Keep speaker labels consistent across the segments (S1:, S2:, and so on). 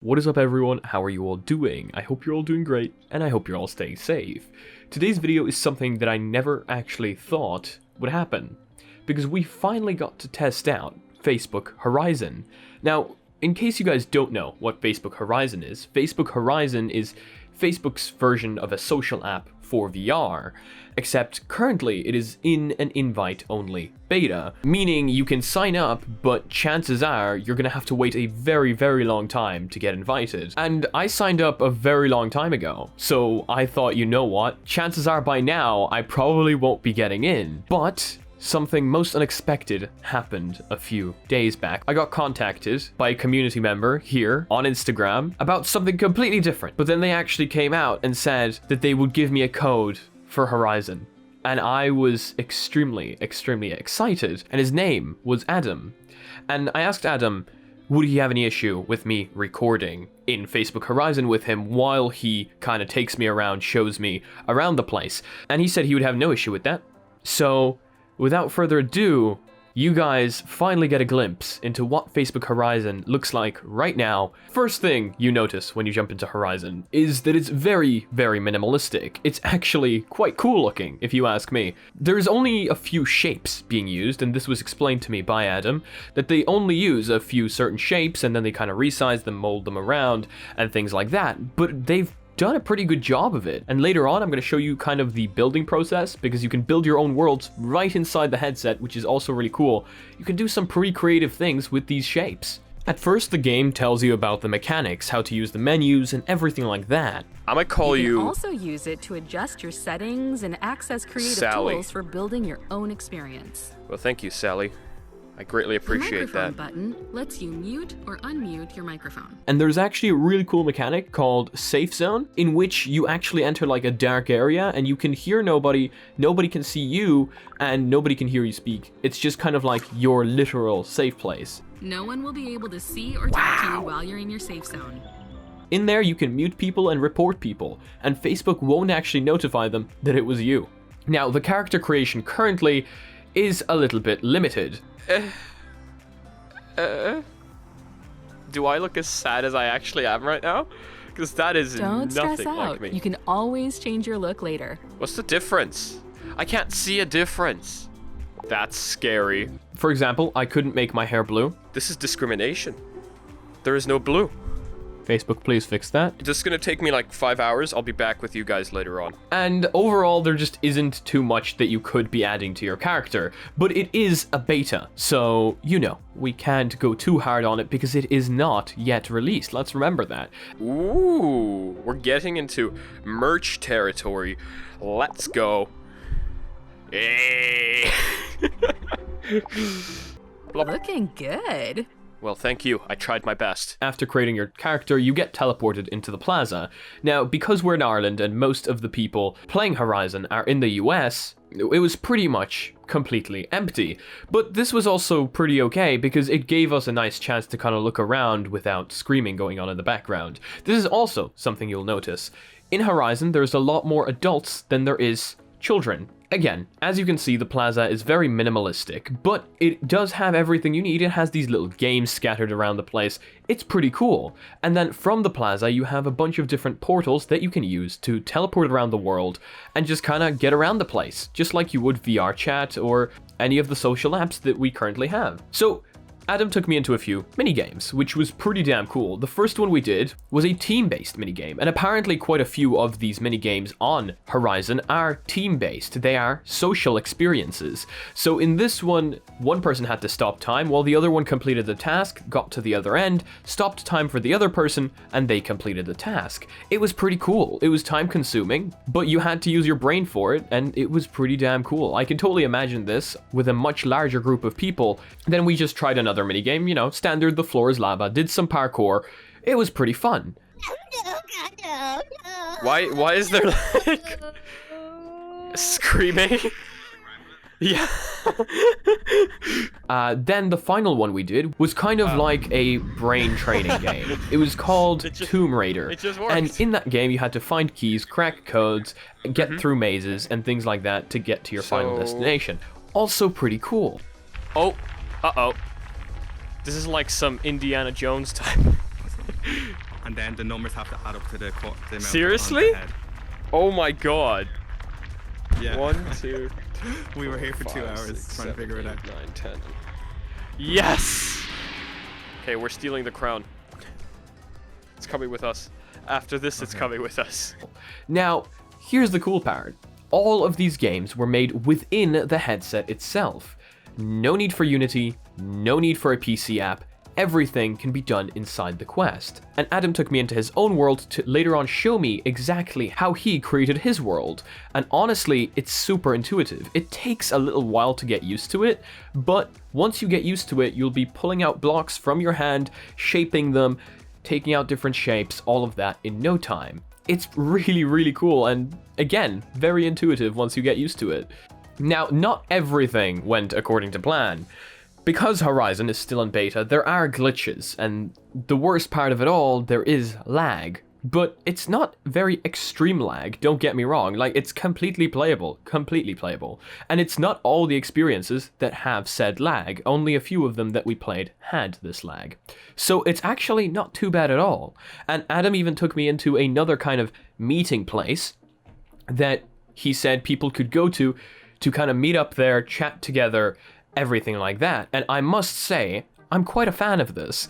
S1: What is up everyone, how are you all doing? I hope you're all doing great, and I hope you're all staying safe. Today's video is something that I never actually thought would happen, because we finally got to test out Facebook Horizon. Now, in case you guys don't know what Facebook Horizon is Facebook's version of a social app for VR, except currently it is in an invite-only beta, meaning you can sign up, but chances are you're gonna have to wait a very, very long time to get invited. And I signed up a very long time ago, so I thought, you know what, chances are by now I probably won't be getting in. But something most unexpected happened a few days back. I got contacted by a community member here on Instagram about something completely different, but then they actually came out and said that they would give me a code for Horizon. And I was extremely, extremely excited, and his name was Adam. And I asked Adam, would he have any issue with me recording in Facebook Horizon with him while he kind of takes me around, shows me around the place? And he said he would have no issue with that. So without further ado, you guys finally get a glimpse into what Facebook Horizon looks like right now. First thing you notice when you jump into Horizon is that it's very, very minimalistic. It's actually quite cool looking, if you ask me. There's only a few shapes being used, and this was explained to me by Adam, that they only use a few certain shapes and then they kind of resize them, mold them around, and things like that. But they've done a pretty good job of it. And later on, I'm going to show you kind of the building process, because you can build your own worlds right inside the headset, which is also really cool. You can do some pretty creative things with these shapes. At first, the game tells you about the mechanics, how to use the menus, and everything like that.
S2: I'm gonna call you.
S3: You can also use it to adjust your settings and access creative
S2: Sally.
S3: tools for building your own experience.
S2: Well, thank you, Sally. I greatly appreciate
S3: the microphone
S2: that.
S3: button lets you mute or unmute your microphone.
S1: And there's actually a really cool mechanic called Safe Zone, in which you actually enter like a dark area and you can hear nobody, nobody can see you, and nobody can hear you speak. It's just kind of like your literal safe place.
S3: No one will be able to see or talk to you while you're in your safe zone.
S1: In there, you can mute people and report people, and Facebook won't actually notify them that it was you. Now, the character creation currently is a little bit limited.
S2: Do I look as sad as I actually am right now? Because that is
S3: Don't stress
S2: nothing
S3: out.
S2: like me.
S3: You can always change your look later.
S2: What's the difference? I can't see a difference. That's scary.
S1: For example, I couldn't make my hair blue.
S2: This is discrimination. There is no blue.
S1: Facebook, please fix that.
S2: This is gonna take me like 5 hours. I'll be back with you guys later on.
S1: And overall, there just isn't too much that you could be adding to your character, but it is a beta, so, you know, we can't go too hard on it because it is not yet released. Let's remember that.
S2: Ooh, we're getting into merch territory. Let's go. Hey.
S3: Looking good.
S2: Well, thank you. I tried my best.
S1: After creating your character, you get teleported into the Plaza. Now, because we're in Ireland and most of the people playing Horizon are in the US, it was pretty much completely empty. But this was also pretty okay because it gave us a nice chance to kind of look around without screaming going on in the background. This is also something you'll notice. In Horizon, there's a lot more adults than there is children. Again, as you can see, the Plaza is very minimalistic, but it does have everything you need. It has these little games scattered around the place. It's pretty cool. And then from the Plaza, you have a bunch of different portals that you can use to teleport around the world and just kind of get around the place, just like you would VR chat or any of the social apps that we currently have. So Adam took me into a few minigames, which was pretty damn cool. The first one we did was a team-based minigame, and apparently quite a few of these minigames on Horizon are team-based. They are social experiences. So in this one person had to stop time while the other one completed the task, got to the other end, stopped time for the other person, and they completed the task. It was pretty cool. It was time-consuming, but you had to use your brain for it, and it was pretty damn cool. I can totally imagine this with a much larger group of people. Then we just tried another minigame, you know, standard, the floor is lava, did some parkour. It was pretty fun.
S2: Why is there like screaming? Yeah.
S1: Then the final one we did was kind of like a brain training game. It was called Tomb Raider.
S2: It just worked.
S1: And in that game, you had to find keys, crack codes, get through mazes and things like that to get to your final destination. Also pretty cool.
S2: Oh, uh-oh. This is like some Indiana Jones type.
S4: and then the numbers have to add up to the amount.
S2: Seriously?
S4: On the head.
S2: Oh my god.
S4: Yeah.
S2: 1, 2.
S4: We were here for 2
S2: 5,
S4: hours
S2: 6,
S4: trying to
S2: 7,
S4: figure it
S2: 8,
S4: out.
S2: 9, 10. Yes! Okay, we're stealing the crown. It's coming with us. After this, it's coming with us.
S1: Now, here's the cool part. All of these games were made within the headset itself. No need for Unity, no need for a PC app. Everything can be done inside the Quest. And Adam took me into his own world to later on show me exactly how he created his world. And honestly, it's super intuitive. It takes a little while to get used to it, but once you get used to it, you'll be pulling out blocks from your hand, shaping them, taking out different shapes, all of that in no time. It's really, really cool, and again, very intuitive once you get used to it. Now, not everything went according to plan. Because Horizon is still in beta, there are glitches, and the worst part of it all, there is lag. But it's not very extreme lag, don't get me wrong, like it's completely playable. And it's not all the experiences that have said lag, only a few of them that we played had this lag. So it's actually not too bad at all. And Adam even took me into another kind of meeting place that he said people could go to kind of meet up there, chat together, everything like that. And I must say, I'm quite a fan of this.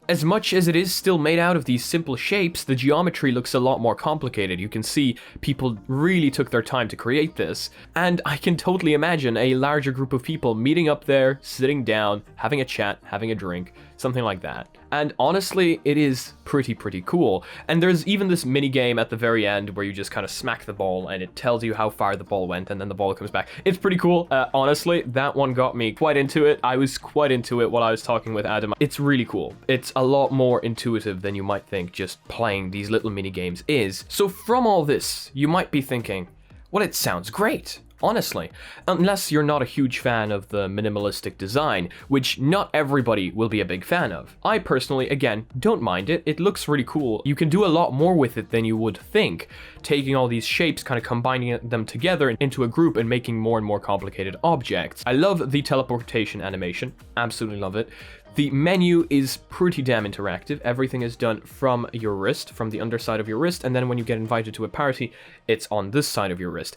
S1: As much as it is still made out of these simple shapes, the geometry looks a lot more complicated. You can see people really took their time to create this. And I can totally imagine a larger group of people meeting up there, sitting down, having a chat, having a drink, something like that. And honestly, it is pretty cool. And there's even this mini game at the very end where you just kind of smack the ball and it tells you how far the ball went and then the ball comes back. It's pretty cool. Honestly, that one got me quite into it. I was quite into it while I was talking with Adam. It's really cool. It's a lot more intuitive than you might think just playing these little mini games is. So from all this, you might be thinking, well, it sounds great. Honestly, unless you're not a huge fan of the minimalistic design, which not everybody will be a big fan of. I personally, again, don't mind it. It looks really cool. You can do a lot more with it than you would think, taking all these shapes, kind of combining them together into a group and making more and more complicated objects. I love the teleportation animation, absolutely love it. The menu is pretty damn interactive. Everything is done from your wrist, from the underside of your wrist, and then when you get invited to a party, it's on this side of your wrist.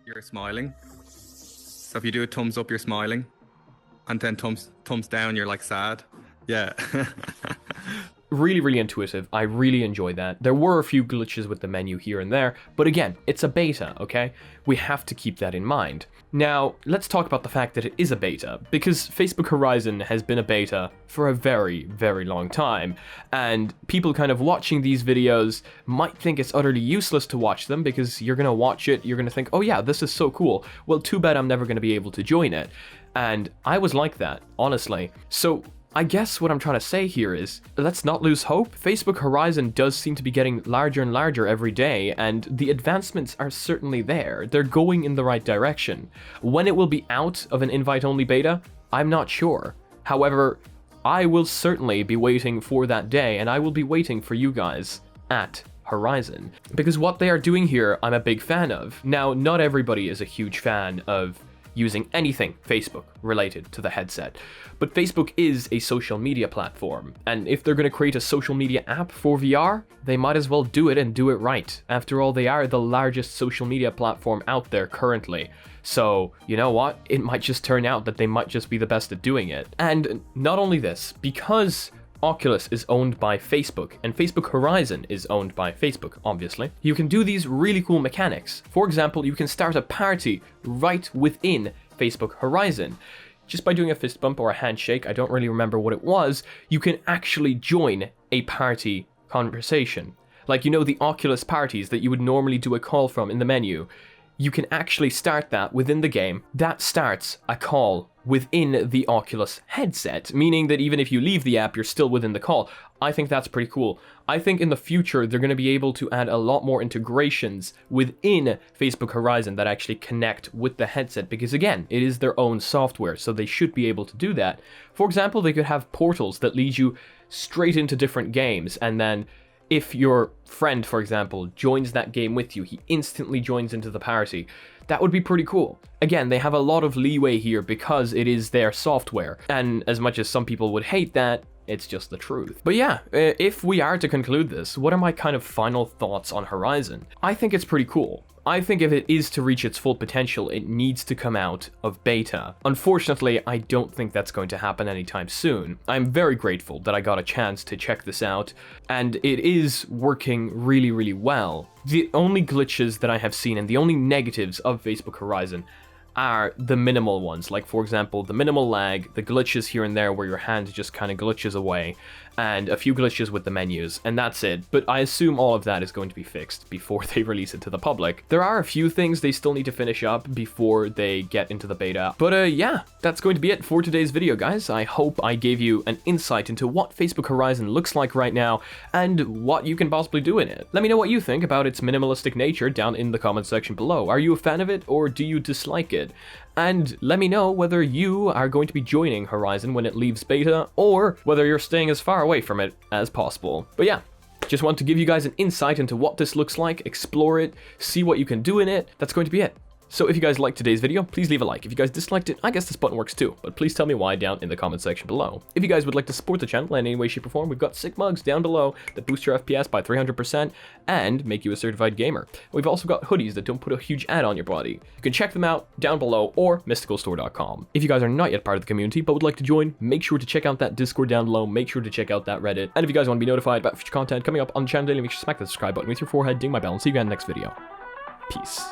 S4: You're smiling. So if you do a thumbs up, you're smiling. And then thumbs down, you're like sad. Yeah.
S1: Really intuitive. I really enjoy that. There were a few glitches with the menu here and there, but again, it's a beta, okay? We have to keep that in mind. Now, let's talk about the fact that it is a beta, because Facebook Horizon has been a beta for a very long time, and people kind of watching these videos might think it's utterly useless to watch them, because you're gonna watch it, you're gonna think, oh yeah, this is so cool. Well, too bad I'm never gonna be able to join it. And I was like that, honestly. So, I guess what I'm trying to say here is, let's not lose hope. Facebook Horizon does seem to be getting larger and larger every day, and the advancements are certainly there. They're going in the right direction. When it will be out of an invite-only beta, I'm not sure. However, I will certainly be waiting for that day, and I will be waiting for you guys at Horizon. Because what they are doing here, I'm a big fan of. Now, not everybody is a huge fan of using anything Facebook related to the headset. But Facebook is a social media platform, and if they're going to create a social media app for VR, they might as well do it and do it right. After all, they are the largest social media platform out there currently. So, you know what? It might just turn out that they might just be the best at doing it. And not only this, because Oculus is owned by Facebook, and Facebook Horizon is owned by Facebook, obviously, you can do these really cool mechanics. For example, you can start a party right within Facebook Horizon. Just by doing a fist bump or a handshake, I don't really remember what it was, you can actually join a party conversation. Like, you know, the Oculus parties that you would normally do a call from in the menu. You can actually start that within the game. That starts a call within the Oculus headset, meaning that even if you leave the app, you're still within the call. I think that's pretty cool. I think in the future, they're going to be able to add a lot more integrations within Facebook Horizon that actually connect with the headset, because again, it is their own software, so they should be able to do that. For example, they could have portals that lead you straight into different games, and then if your friend, for example, joins that game with you, he instantly joins into the party. That would be pretty cool. Again, they have a lot of leeway here because it is their software. And as much as some people would hate that, It's just the truth. But yeah, if we are to conclude this, what are my kind of final thoughts on Horizon? I think it's pretty cool. I think if it is to reach its full potential, it needs to come out of beta. Unfortunately, I don't think that's going to happen anytime soon. I'm very grateful that I got a chance to check this out, and it is working really, really well. The only glitches that I have seen and the only negatives of Facebook Horizon are the minimal ones, like for example the minimal lag, the glitches here and there where your hand just kind of glitches away, and a few glitches with the menus, and that's it. But I assume all of that is going to be fixed before they release it to the public. There are a few things they still need to finish up before they get into the beta, but yeah, that's going to be it for today's video, guys. I hope I gave you an insight into what Facebook Horizon looks like right now and what you can possibly do in it. Let me know what you think about its minimalistic nature down in the comment section below. Are you a fan of it, or do you dislike it? And let me know whether you are going to be joining Horizon when it leaves beta, or whether you're staying as far away from it as possible. But yeah, just want to give you guys an insight into what this looks like, explore it, see what you can do in it. That's going to be it. So if you guys liked today's video, please leave a like. If you guys disliked it, I guess this button works too, but please tell me why down in the comment section below. If you guys would like to support the channel in any way, shape, or form, we've got sick mugs down below that boost your FPS by 300% and make you a certified gamer. We've also got hoodies that don't put a huge ad on your body. You can check them out down below or mysticalstore.com. If you guys are not yet part of the community but would like to join, make sure to check out that Discord down below, make sure to check out that Reddit, and if you guys want to be notified about future content coming up on the channel daily, make sure to smack the subscribe button with your forehead, ding my bell, and see you guys in the next video. Peace.